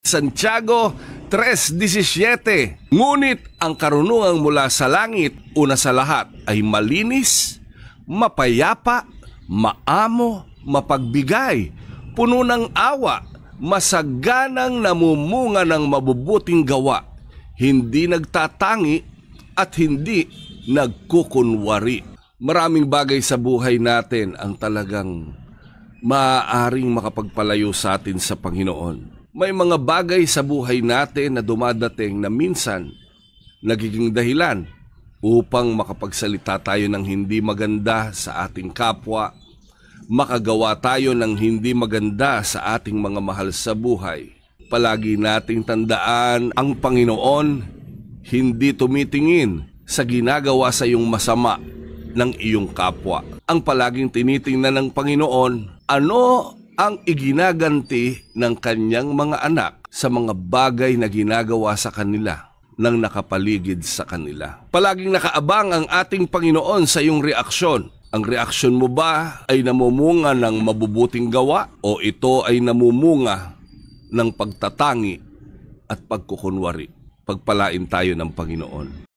Santiago 3:17. Ngunit ang karunungan mula sa langit, una sa lahat, ay malinis, mapayapa, maamo, mapagbigay, puno ng awa, masaganang namumunga ng mabubuting gawa, hindi nagtatangi at hindi nagkukunwari. Maraming bagay sa buhay natin ang talagang maaaring makapagpalayo sa atin sa Panginoon. May mga bagay sa buhay natin na dumadating na minsan nagiging dahilan upang makapagsalita tayo ng hindi maganda sa ating kapwa, makagawa tayo ng hindi maganda sa ating mga mahal sa buhay. Palagi nating tandaan, ang Panginoon hindi tumitingin sa ginagawa sa iyong masama ng iyong kapwa. Ang palaging tinitingnan ng Panginoon, ano ang iginaganti ng kanyang mga anak sa mga bagay na ginagawa sa kanila ng nakapaligid sa kanila. Palaging nakaabang ang ating Panginoon sa iyong reaksyon. Ang reaksyon mo ba ay namumunga ng mabubuting gawa o ito ay namumunga ng pagtatangi at pagkukunwari? Pagpalain tayo ng Panginoon.